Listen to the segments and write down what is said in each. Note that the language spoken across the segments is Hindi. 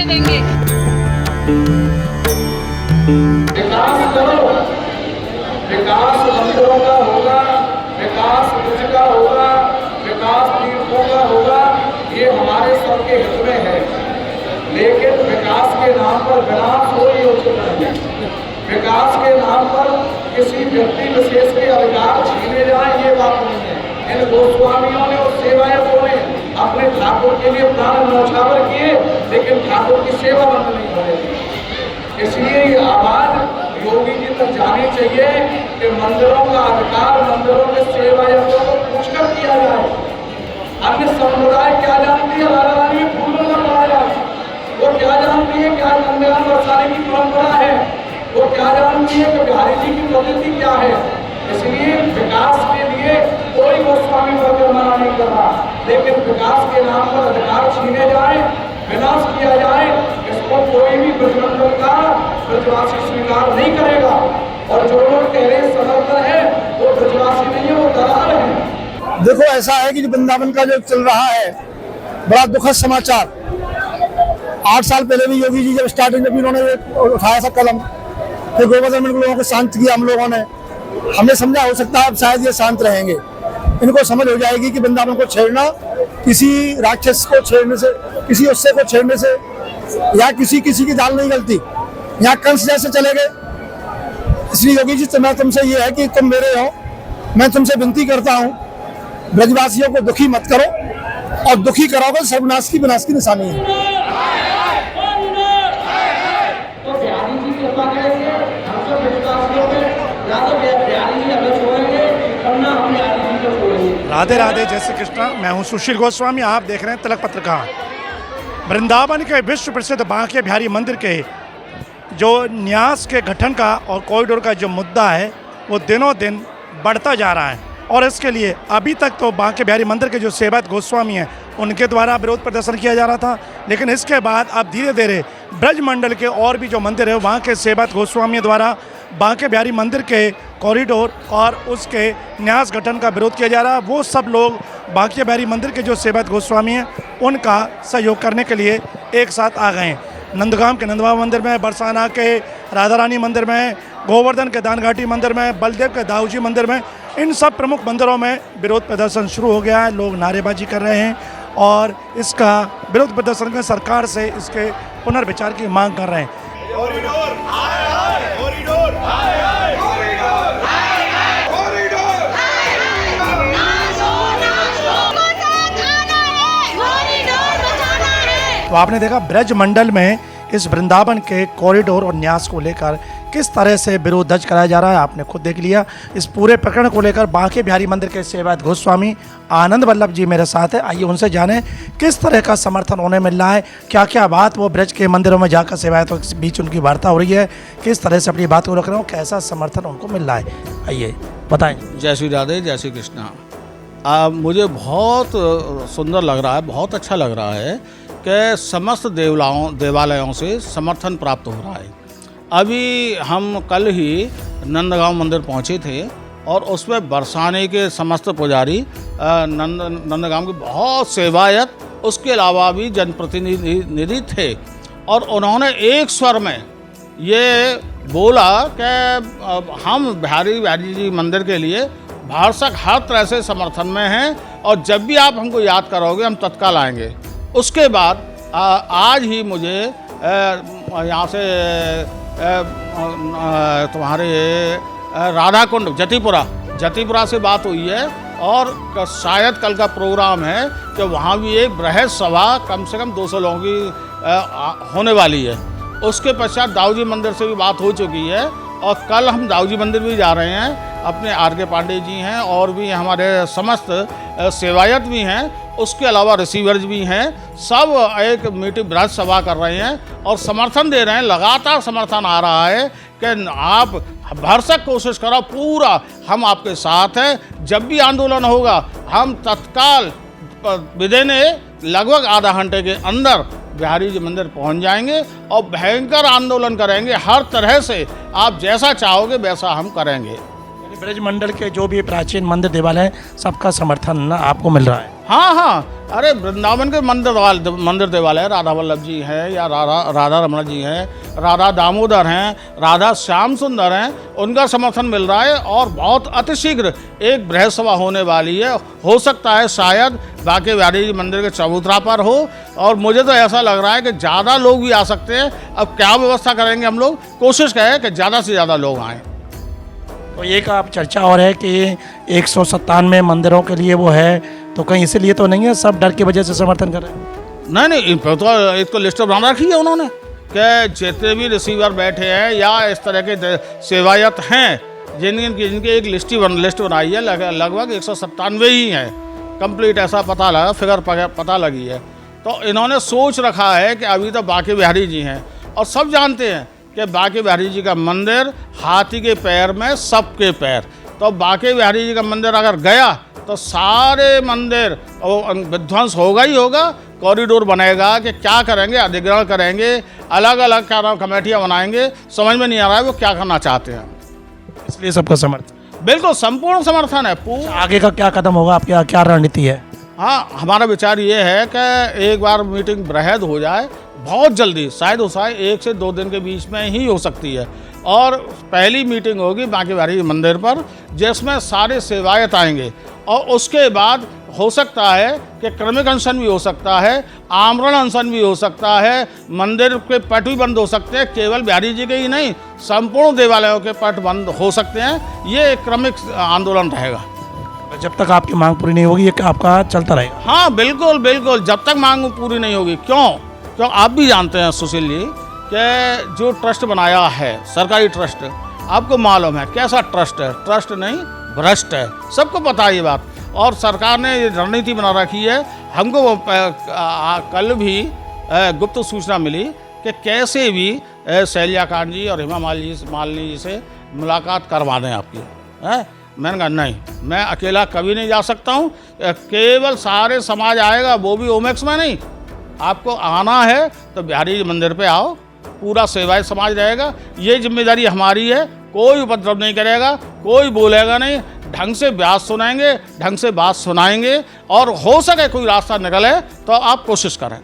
देंगे। विकास करो, विकास मंदिरों का होगा, विकास ब्रज का होगा, विकास तीर्थों का होगा, ये हमारे सबके हित में है। लेकिन विकास के नाम पर विनाश हो ही उचित नहीं है। विकास के नाम पर किसी व्यक्ति विशेष के अधिकार छीने जाए, ये बात नहीं है। इन गोस्वामियों ने और सेवायतों ने अपने ठाकुर के लिए प्राण न्यौछावर किए, लेकिन ठाकुर की सेवा बंद नहीं होने दी। इसलिए ये आवाज योगी जी तक जानी चाहिए कि मंदिरों का अधिकार मंदिरों के सेवायतों को पूछकर किया जाए। अन्य समुदाय क्या जानती है? राधा रानी फूलों का पड़ाया, वो क्या जानती है क्या कन्या बरसाने की परंपरा है, वो क्या जानती है कि बिहारी जी की पद्धति क्या है। इसलिए विकास के लिए कोई गोस्वामी वर्ग मना नहीं कर रहा, लेकिन विकास के नाम पर अधिकार छीने जाए, विनाश किया जाए, इसको कोई भी ब्रजमंडल का ब्रजवासी स्वीकार नहीं करेगा। और जो लोग कह रहे समर्थन है वो ब्रजवासी नहीं है, वो दलाल है। देखो, ऐसा है कि वृंदावन का जो चल रहा है बड़ा दुखद समाचार। 8 साल पहले भी योगी जी जब स्टार्टिंग जब इन्होंने उठाया था कलम, फिर गोवर्धन लोगों को शांत किया हम लोगों ने। हमने समझा हो सकता है अब शायद ये शांत रहेंगे, इनको समझ हो जाएगी कि वृंदावन को छेड़ना, किसी राक्षस को छेड़ने से, किसी उससे को छेड़ने से या किसी की दाल नहीं गलती। यहाँ कंस जैसे चले गए। इसलिए योगी जी मैं तुमसे ये है कि तुम मेरे हो, मैं तुमसे विनती करता हूँ, ब्रजवासियों को दुखी मत करो, और दुखी करोगे सर्वनाश की विनाश की निशानी है। राधे राधे, जय श्री कृष्ण। मैं हूं सुशील गोस्वामी, आप देख रहे हैं तिलक पत्रिका। वृंदावन के विश्व प्रसिद्ध बांके बिहारी मंदिर के जो न्यास के गठन का और कॉरिडोर का जो मुद्दा है वो दिनों दिन बढ़ता जा रहा है। और इसके लिए अभी तक तो बांके बिहारी मंदिर के जो सेवायत गोस्वामी हैं उनके द्वारा विरोध प्रदर्शन किया जा रहा था, लेकिन इसके बाद अब धीरे धीरे ब्रज मंडल के और भी जो मंदिर है वहाँ के सेवायत गोस्वामी द्वारा बांके बिहारी मंदिर के कॉरिडोर और उसके न्यास गठन का विरोध किया जा रहा है। वो सब लोग बांके बिहारी मंदिर के जो सेवायत गोस्वामी हैं उनका सहयोग करने के लिए एक साथ आ गए हैं। नंदगाम के नंदबाबा मंदिर में, बरसाना के राधा रानी मंदिर में, गोवर्धन के दानघाटी मंदिर में, बलदेव के दाऊजी मंदिर में, इन सब प्रमुख मंदिरों में विरोध प्रदर्शन शुरू हो गया है। लोग नारेबाजी कर रहे हैं और इसका विरोध प्रदर्शन कर सरकार से इसके पुनर्विचार की मांग कर रहे हैं। तो आपने देखा ब्रज मंडल में इस वृंदावन के कॉरिडोर और न्यास को लेकर किस तरह से विरोध दर्ज कराया जा रहा है, आपने खुद देख लिया। इस पूरे प्रकरण को लेकर बांके बिहारी मंदिर के सेवायत गोस्वामी आनंद वल्लभ जी मेरे साथ है। आइए उनसे जानें किस तरह का समर्थन उन्हें मिल रहा है, क्या क्या बात वो ब्रज के मंदिरों में जाकर सेवायतों के बीच उनकी वार्ता हो रही है, किस तरह से अपनी बात को रख रहे हो, कैसा समर्थन उनको मिल रहा है, आइए बताएं। जय श्री राधे, जय श्री कृष्णा। मुझे बहुत सुंदर लग रहा है, बहुत अच्छा लग रहा है कि समस्त देवालयों से समर्थन प्राप्त हो रहा है। अभी हम कल ही नंदगांव मंदिर पहुंचे थे और उसमें बरसाने के समस्त पुजारी, नंदगांव के बहुत सेवायत, उसके अलावा भी जनप्रतिनिधि थे और उन्होंने एक स्वर में ये बोला कि हम बिहारी जी मंदिर के लिए भरसक हर तरह से समर्थन में हैं और जब भी आप हमको याद करोगे हम तत्काल आएंगे। उसके बाद आज ही मुझे यहाँ से तुम्हारे राधा कुंड जतीपुरा से बात हुई है और शायद कल का प्रोग्राम है कि वहाँ भी एक बृहद सभा कम से कम 200 लोगों की होने वाली है। उसके पश्चात दाऊजी मंदिर से भी बात हो चुकी है और कल हम दाऊजी मंदिर भी जा रहे हैं। अपने आर.के. पांडे जी हैं और भी हमारे समस्त सेवायत भी हैं, उसके अलावा रिसीवर्स भी हैं, सब एक मीटिंग बृहद सभा कर रहे हैं और समर्थन दे रहे हैं। लगातार समर्थन आ रहा है कि आप भरसक कोशिश करो, पूरा हम आपके साथ हैं। जब भी आंदोलन होगा हम तत्काल विदिन लगभग आधा घंटे के अंदर बिहारी जी मंदिर पहुंच जाएंगे और भयंकर आंदोलन करेंगे। हर तरह से आप जैसा चाहोगे वैसा हम करेंगे। ब्रज मंडल के जो भी प्राचीन मंदिर देवालय हैं सबका समर्थन आपको मिल रहा है। हाँ हाँ, अरे वृंदावन के मंदिर देवालय राधा वल्लभ जी हैं या राधा रमण जी हैं, राधा दामोदर हैं, राधा श्याम सुंदर हैं, उनका समर्थन मिल रहा है। और बहुत अतिशीघ्र एक बृहद सभा होने वाली है। हो सकता है शायद बांके बिहारी जी मंदिर के चबूतरा पर हो, और मुझे तो ऐसा लग रहा है कि ज़्यादा लोग भी आ सकते हैं। अब क्या व्यवस्था करेंगे हम लोग, कोशिश करें कि ज़्यादा से ज़्यादा लोग आएँ। तो एक आप चर्चा और है कि 197 मंदिरों के लिए वो है, तो कहीं इसीलिए तो नहीं है सब डर की वजह से समर्थन कर रहे हैं? नहीं, इन पर तो एक तो लिस्ट बना रखी है उन्होंने कि जितने भी रिसीवर बैठे हैं या इस तरह के सेवायत हैं जिनकी एक लिस्ट बनाई है, लगभग 197 ही हैं कंप्लीट, ऐसा पता लगा, फिगर पता लगी है। तो इन्होंने सोच रखा है कि अभी तो बांके बिहारी जी हैं, और सब जानते हैं कि बांके बिहारी जी का मंदिर हाथी के पैर में सबके पैर। तो बांके बिहारी जी का मंदिर अगर गया तो सारे मंदिर विध्वंस होगा ही होगा। कॉरिडोर बनेगा कि क्या करेंगे, अधिग्रहण करेंगे, अलग अलग क्या नाम कमेटियाँ बनाएंगे, समझ में नहीं आ रहा है वो क्या करना चाहते हैं। इसलिए सबका समर्थन, बिल्कुल संपूर्ण समर्थन है। आगे का क्या कदम होगा, आपकी क्या रणनीति है? हाँ, हमारा विचार ये है कि एक बार मीटिंग बृहद हो जाए बहुत जल्दी, शायद 1 से 2 दिन के बीच में ही हो सकती है। और पहली मीटिंग होगी बांके बिहारी मंदिर पर, जिसमें सारे सेवायत आएंगे, और उसके बाद हो सकता है कि क्रमिक अनशन भी हो सकता है, आमरण अनशन भी हो सकता है, मंदिर के पट भी बंद हो सकते हैं। केवल बिहारी जी के ही नहीं, संपूर्ण देवालयों के पट बंद हो सकते हैं। ये एक क्रमिक आंदोलन रहेगा। जब तक आपकी मांग पूरी नहीं होगी ये आपका चलता रहेगा? हाँ बिल्कुल बिल्कुल, जब तक मांग पूरी नहीं होगी। क्यों आप भी जानते हैं सुशील जी कि जो ट्रस्ट बनाया है, सरकारी ट्रस्ट, आपको मालूम है कैसा ट्रस्ट है। ट्रस्ट नहीं, भ्रष्ट है, सबको पता है ये बात। और सरकार ने ये रणनीति बना रखी है। हमको कल भी गुप्त सूचना मिली कि कैसे भी शैल्याकांत जी और हेमा मालिनी जी से मुलाकात करवा दें आपकी, है। मैंने कहा नहीं, मैं अकेला कभी नहीं जा सकता हूँ, केवल सारे समाज आएगा, वो भी ओमेक्स में नहीं। आपको आना है तो बिहारी मंदिर पे आओ, पूरा सेवायत समाज रहेगा। ये जिम्मेदारी हमारी है, कोई उपद्रव नहीं करेगा, कोई बोलेगा नहीं, ढंग से ब्यास सुनाएंगे, ढंग से बात सुनाएंगे, और हो सके कोई रास्ता निकले तो आप कोशिश करें।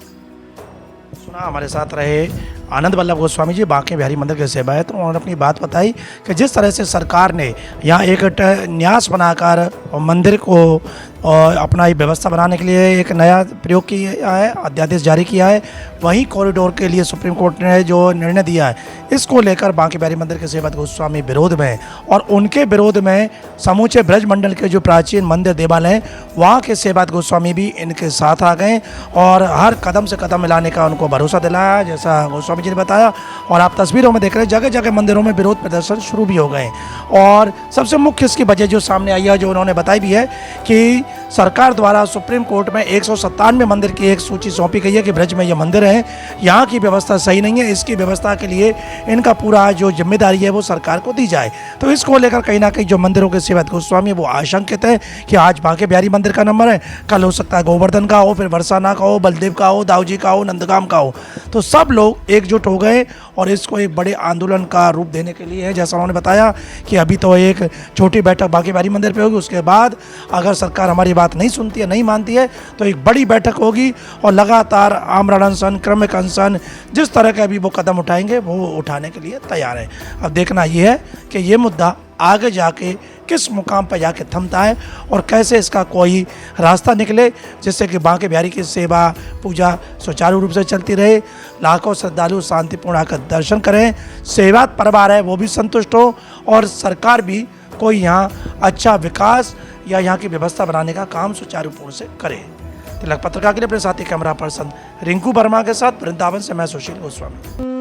सुना हमारे साथ रहे आनंद वल्लभ गोस्वामी जी, बांके बिहारी मंदिर के सेवायत। तो उन्होंने अपनी बात बताई कि जिस तरह से सरकार ने यहाँ एक न्यास बनाकर मंदिर को अपना ये व्यवस्था बनाने के लिए एक नया प्रयोग किया है, अध्यादेश जारी किया है, वहीं कॉरिडोर के लिए सुप्रीम कोर्ट ने जो निर्णय दिया है, इसको लेकर बांके बिहारी मंदिर के सेवायत गोस्वामी विरोध में, और उनके विरोध में समूचे ब्रज मंडल के जो प्राचीन मंदिर देवालय हैं वहाँ के सेवायत गोस्वामी भी इनके साथ आ गए, और हर कदम से कदम मिलाने का उनको भरोसा दिलाया, जैसा गोस्वामी जी ने बताया। और आप तस्वीरों में देख रहे हैं जगह जगह मंदिरों में विरोध प्रदर्शन शुरू भी हो गए। और सबसे मुख्य इसकी वजह जो सामने आई है, जो उन्होंने बताई भी है, कि सरकार द्वारा सुप्रीम कोर्ट में 197 मंदिर की एक सूची सौंपी गई है कि ब्रज में ये मंदिर हैं, यहाँ की व्यवस्था सही नहीं है, इसकी व्यवस्था के लिए इनका पूरा जो जिम्मेदारी है वो सरकार को दी जाए। तो इसको लेकर कहीं ना कहीं जो मंदिरों के सेवायत गोस्वामी वो आशंकित है कि आज बांके बिहारी मंदिर का नंबर है, कल हो सकता है गोवर्धन का हो, फिर वर्षाना का हो, बलदेव का हो, दाऊजी का हो, नंदगाम का हो। तो सब लोग एकजुट हो गए और इसको एक बड़े आंदोलन का रूप देने के लिए है। जैसा उन्होंने बताया कि अभी तो एक छोटी बैठक बांके बिहारी मंदिर पे होगी, उसके बाद अगर सरकार हमारी बात नहीं सुनती है, नहीं मानती है, तो एक बड़ी बैठक होगी और लगातार आमरण अनशन, क्रमिक अनशन, जिस तरह के अभी वो कदम उठाएंगे वो उठाने के लिए तैयार है। अब देखना ये है कि ये मुद्दा आगे जाके किस मुकाम पर जाके थमता है और कैसे इसका कोई रास्ता निकले, जिससे कि बांके बिहारी की सेवा पूजा सुचारू रूप से चलती रहे, लाखों श्रद्धालु शांतिपूर्ण आकर दर्शन करें, सेवा परिवार है वो भी संतुष्ट हो, और सरकार भी कोई यहाँ अच्छा विकास या यहाँ की व्यवस्था बनाने का काम सुचारू रूप से करे। तिलक पत्रिका के लिए अपने साथी कैमरा पर्सन रिंकू वर्मा के साथ वृंदावन से मैं सुशील गोस्वामी।